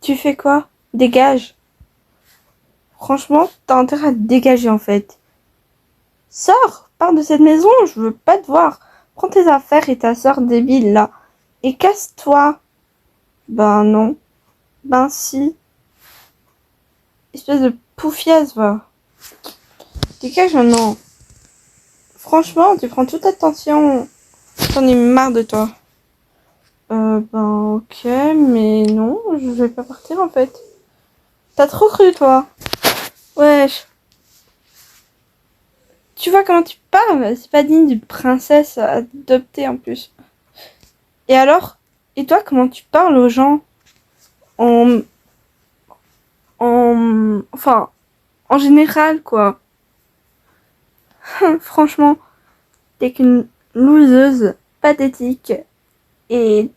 Tu fais quoi? Dégage. Franchement, t'as intérêt à te dégager en fait. Sors, pars de cette maison, je veux pas te voir. Prends tes affaires et ta sœur débile là. Et casse-toi. Ben non. Ben si. Espèce de poufiasse, va. Dégage maintenant. Franchement, tu prends toute l'attention. J'en ai marre de toi. Ben ok, mais non, je vais pas partir en fait. T'as trop cru toi. Wesh. Tu vois comment tu parles? C'est pas digne d'une princesse adoptée en plus. Et alors? Et toi, comment tu parles aux gens? En... Enfin, en général, quoi. Franchement, t'es qu'une loseuse pathétique. Et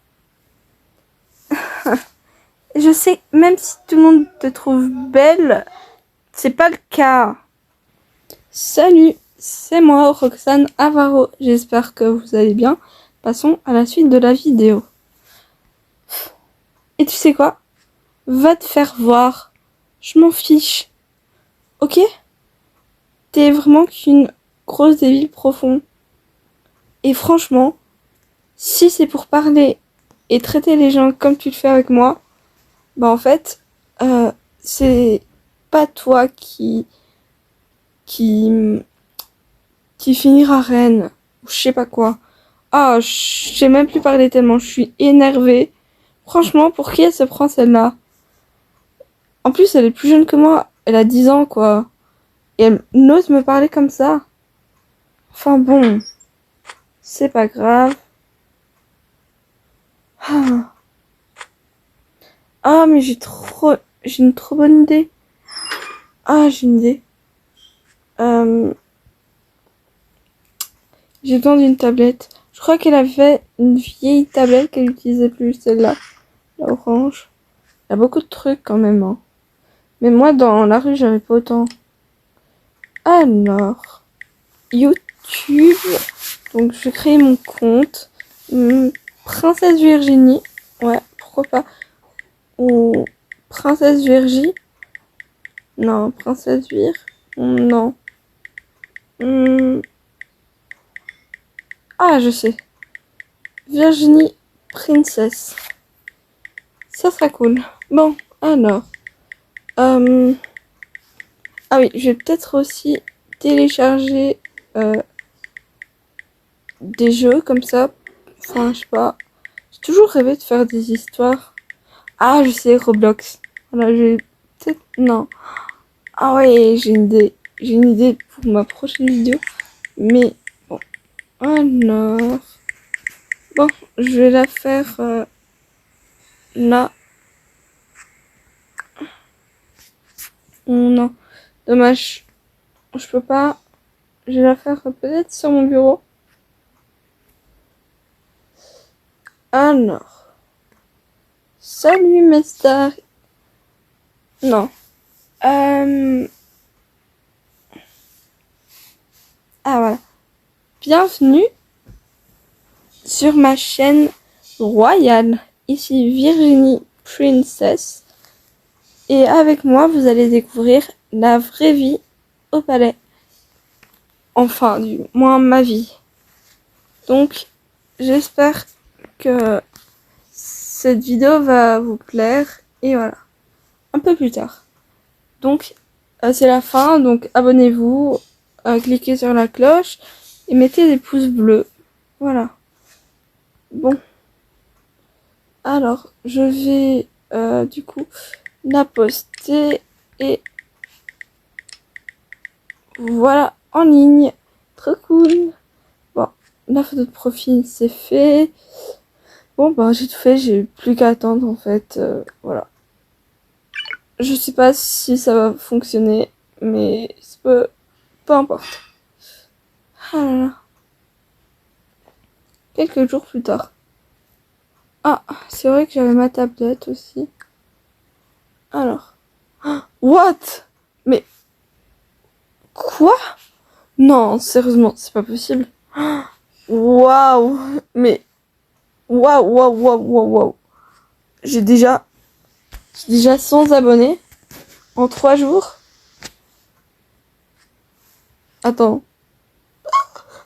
je sais, même si tout le monde te trouve belle, c'est pas le cas. Salut, c'est moi, Roxane Avaro. J'espère que vous allez bien. Passons à la suite de la vidéo. Et tu sais quoi? Va te faire voir. Je m'en fiche. Ok? T'es vraiment qu'une grosse débile profonde. Et franchement, si c'est pour parler et traiter les gens comme tu le fais avec moi, bah en fait, c'est pas toi qui finira reine. Ou je sais pas quoi. Ah, je sais même plus parler tellement je suis énervée. Franchement, pour qui elle se prend celle-là? En plus, elle est plus jeune que moi. Elle a 10 ans, quoi. Et elle n'ose me parler comme ça. Enfin bon, c'est pas grave. Ah, ah mais j'ai une trop bonne idée. Ah, j'ai une idée. Euh, j'ai besoin d'une tablette. Je crois qu'elle avait une vieille tablette qu'elle utilisait plus, celle-là. La orange. Il y a beaucoup de trucs quand même, hein. Mais moi, dans la rue, j'avais pas autant. Alors, YouTube. Donc, je vais créer mon compte. Princesse Virginie. Ouais, pourquoi pas. Ou Princesse Virgie. Non, Princesse Vir. Non. Ah, je sais. Virginie Princess. Ça sera cool. Bon, alors. Ah oui, je vais peut-être aussi télécharger des jeux comme ça. Enfin, je sais pas. J'ai toujours rêvé de faire des histoires. Ah, je sais, Roblox. Voilà, je vais peut-être... Non. Ah ouais, j'ai une idée. J'ai une idée pour ma prochaine vidéo. Mais bon. Alors... Bon, je vais la faire là. Non. Dommage. Je peux pas. Je vais la faire peut-être sur mon bureau. Alors. Salut mes stars. Non. Ah voilà. Bienvenue sur ma chaîne royale. Ici Virginie Princess. Et avec moi, vous allez découvrir la vraie vie au palais. Enfin, du moins ma vie. Donc, j'espère que cette vidéo va vous plaire. Et voilà. Un peu plus tard. Donc, c'est la fin. Donc, abonnez-vous. Cliquez sur la cloche. Et mettez des pouces bleus. Voilà. Bon. Alors, je vais du coup la poster. Et voilà, en ligne. Trop cool. Bon, la photo de profil, c'est fait. Bon, bah, j'ai tout fait. J'ai plus qu'à attendre, en fait. Voilà. Je sais pas si ça va fonctionner, mais peu importe. Ah là là. Quelques jours plus tard. Ah, c'est vrai que j'avais ma tablette aussi. Alors. What? Mais. Quoi? Non, sérieusement, c'est pas possible. Waouh! Mais. Waouh, waouh, waouh, waouh, waouh. J'ai déjà J'ai déjà 100 abonnés en 3 jours. Attends.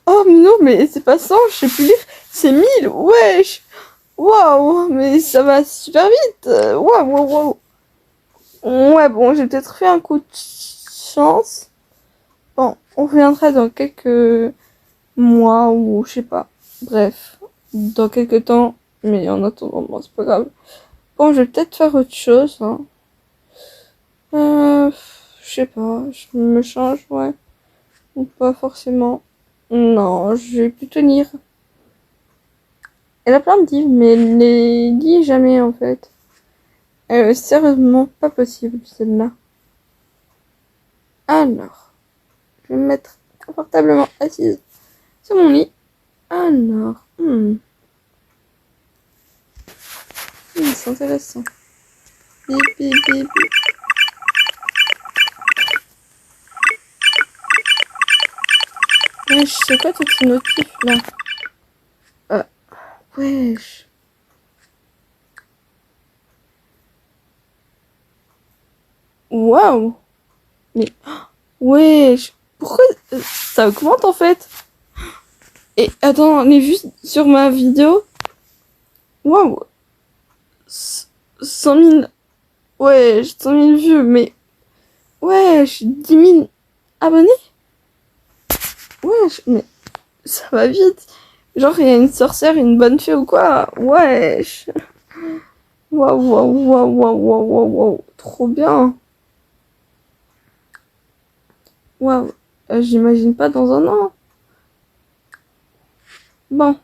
Oh mais non, mais c'est pas 100, je sais plus lire. C'est 1000, wesh. Waouh, mais ça va super vite. Waouh, waouh, waouh. Ouais, bon, j'ai peut-être fait un coup de chance. Bon, on reviendra dans quelques mois ou je sais pas. Bref, dans quelques temps. Mais en attendant, bon, c'est pas grave. Bon, je vais peut-être faire autre chose. Hein. Je sais pas, je me change, ouais. Ou pas forcément. Non, je vais plutôt lire. Elle a plein de livres, mais elle les lit jamais en fait. Sérieusement, pas possible celle-là. Alors, je vais me mettre confortablement assise sur mon lit. Alors, c'est intéressant. Bip, bip, bip, bip. Wesh, c'est quoi toutes ces notifs là? Wesh. Waouh. Mais, wesh. Pourquoi ça augmente en fait? Et attends, les vues sur ma vidéo. Waouh. 100 000. Wesh, 100 000 vues, mais. Wesh, 10 000 abonnés? Wesh, mais ça va vite. Genre, il y a une sorcière, une bonne fée ou quoi? Wesh. Waouh, waouh, waouh, waouh, waouh, waouh, waouh. Trop bien. Waouh. J'imagine pas dans un an. Bon.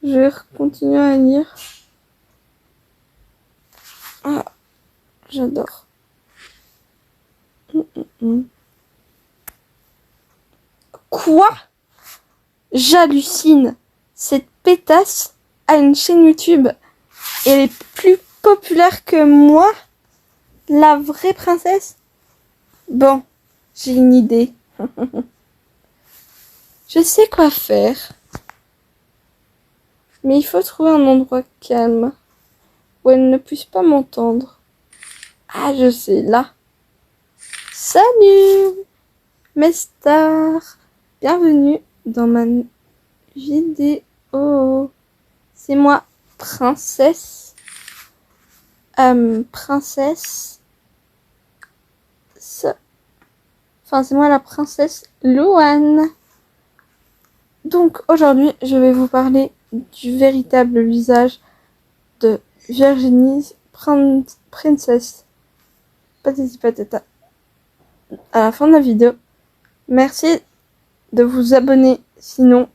Je vais continuer à lire. Ah, j'adore. Quoi? J'hallucine. Cette pétasse a une chaîne YouTube et elle est plus populaire que moi, la vraie princesse. Bon, j'ai une idée. Je sais quoi faire. Mais il faut trouver un endroit calme où elle ne puisse pas m'entendre. Ah, je sais, là. Salut, mes stars. Bienvenue dans ma vidéo. C'est moi, princesse. Princesse. Enfin, c'est moi la princesse Louane. Donc, aujourd'hui, je vais vous parler du véritable visage de Virginie Princess. Patati patata. À la fin de la vidéo. Merci de vous abonner. Sinon,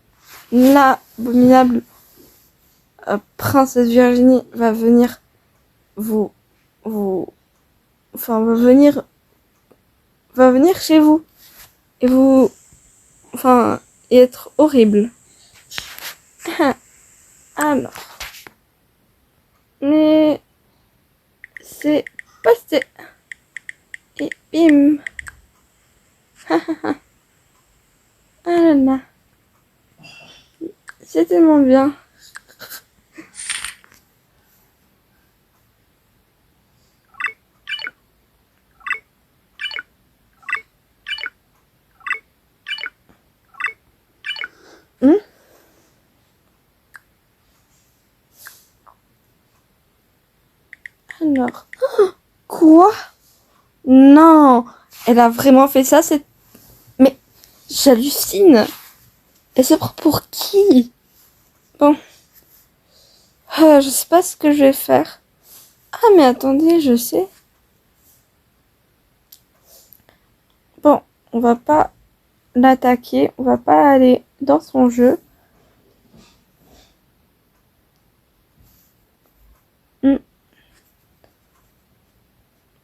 l'abominable princesse Virginie va venir va venir chez vous et et être horrible. Alors, mais c'est passé et bim. Ah là là, c'est tellement bien. Alors, quoi? Non, elle a vraiment fait ça, mais j'hallucine. Elle se prend pour qui? Bon, je sais pas ce que je vais faire. Ah mais attendez, je sais. Bon, on va pas l'attaquer, on va pas aller dans son jeu.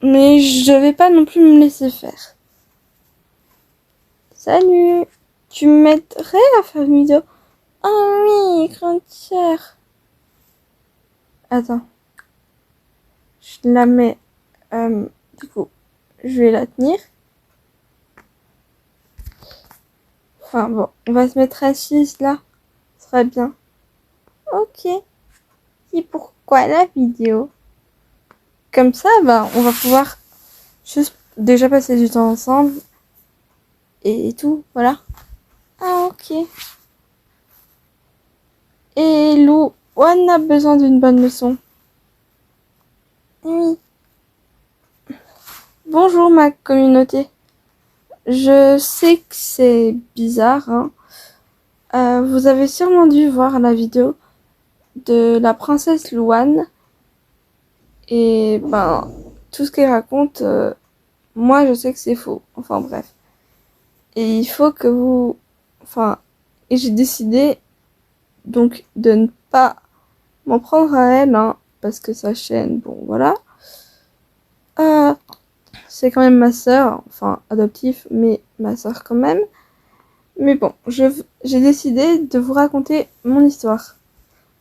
Mais je vais pas non plus me laisser faire. Salut, tu m'aiderais à faire une vidéo? Oh oui, grande sœur. Attends, je la mets. Du coup, je vais la tenir. Enfin bon, on va se mettre assise là. Ce sera bien. Ok. C'est pourquoi la vidéo comme ça, bah, on va pouvoir juste déjà passer du temps ensemble et tout, voilà. Ah, ok. Et Lou, on a besoin d'une bonne leçon. Oui. Bonjour ma communauté. Je sais que c'est bizarre, hein. Vous avez sûrement dû voir la vidéo de la princesse Louane. Et ben, tout ce qu'elle raconte, moi je sais que c'est faux. Enfin bref. Et il faut que vous... Enfin, et j'ai décidé donc de ne pas m'en prendre à elle, hein, parce que sa chaîne, bon voilà. C'est quand même ma sœur, enfin adoptive, mais ma sœur quand même. Mais bon, j'ai décidé de vous raconter mon histoire.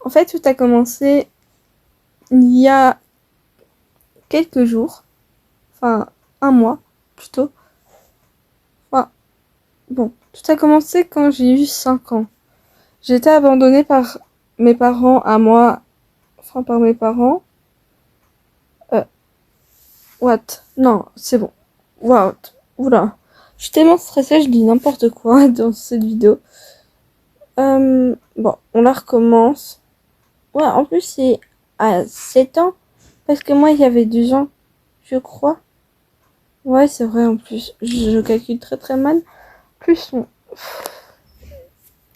En fait, tout a commencé il y a quelques jours, enfin un mois plutôt. Enfin, bon, tout a commencé quand j'ai eu 5 ans. J'ai été abandonnée par mes parents à moi, enfin par mes parents. What? Non, c'est bon. What? Oula. Je suis tellement stressée, je dis n'importe quoi dans cette vidéo. Bon, on la recommence. Ouais, en plus c'est à 7 ans. Parce que moi, il y avait 2 ans, je crois. Ouais, c'est vrai, en plus. Je calcule très très mal. Plus on...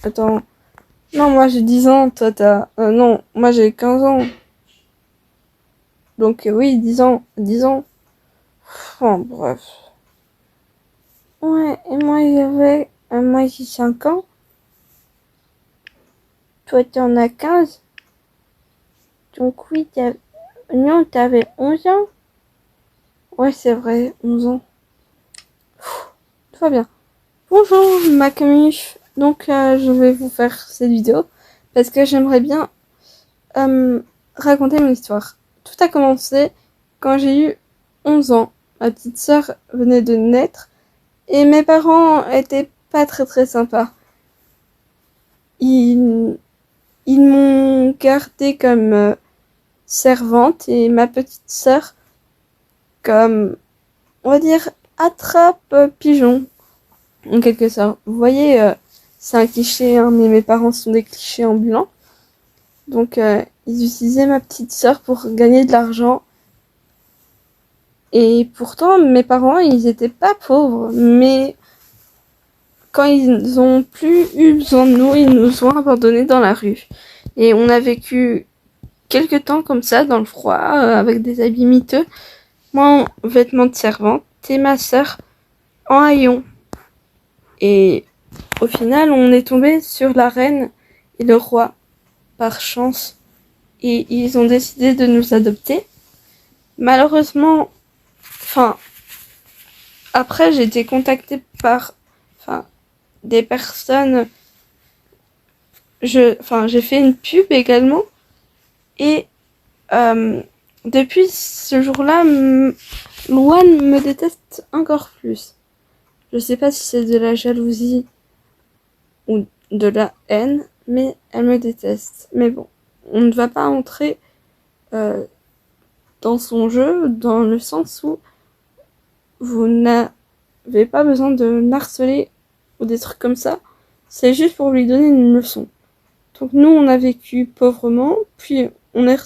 Attends. Non, moi j'ai 10 ans, toi t'as... non, moi j'ai 15 ans. Donc oui, 10 ans. 10 ans. Enfin, bref. Ouais, et moi j'avais... moi j'ai 5 ans. Toi t'en as 15. Donc oui, non, t'avais 11 ans. Ouais, c'est vrai, 11 ans. Tout va bien. Bonjour ma communauté. Donc je vais vous faire cette vidéo parce que j'aimerais bien raconter mon histoire. Tout a commencé quand j'ai eu 11 ans. Ma petite sœur venait de naître et mes parents étaient pas très très sympas. Ils m'ont gardée comme servante et ma petite sœur comme, on va dire, attrape pigeon en quelque sorte. Vous voyez, c'est un cliché, hein, mais mes parents sont des clichés ambulants. Donc ils utilisaient ma petite sœur pour gagner de l'argent. Et pourtant, mes parents, ils étaient pas pauvres, mais quand ils ont plus eu besoin de nous, ils nous ont abandonnés dans la rue. Et on a vécu quelques temps comme ça, dans le froid, avec des habits miteux. Moi, en vêtements de servante, et ma sœur en haillons. Et au final, on est tombé sur la reine et le roi, par chance. Et ils ont décidé de nous adopter. Malheureusement, après j'ai été contactée par des personnes. J'ai fait une pub également. Et depuis ce jour-là, Louane me déteste encore plus. Je sais pas si c'est de la jalousie ou de la haine, mais elle me déteste. Mais bon, on ne va pas entrer dans son jeu, dans le sens où vous n'avez pas besoin de harceler ou des trucs comme ça. C'est juste pour lui donner une leçon. Donc nous, on a vécu pauvrement, puis on est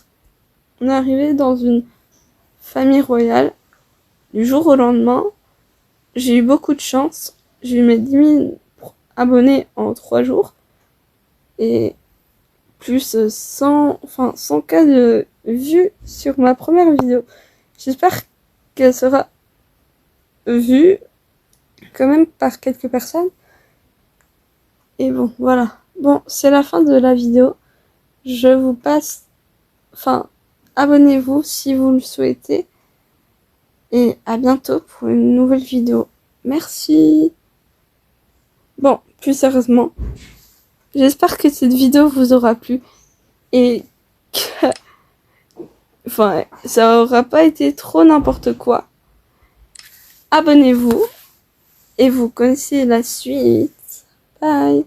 arrivé dans une famille royale. Du jour au lendemain, j'ai eu beaucoup de chance. J'ai eu mes 10 000 abonnés en 3 jours. Et plus 100 cas de vues sur ma première vidéo. J'espère qu'elle sera vue quand même par quelques personnes. Et bon, voilà. Bon, c'est la fin de la vidéo. Je vous passe... abonnez-vous si vous le souhaitez. Et à bientôt pour une nouvelle vidéo. Merci. Bon, plus sérieusement, j'espère que cette vidéo vous aura plu. Et que... ça aura pas été trop n'importe quoi. Abonnez-vous. Et vous connaissez la suite. Bye.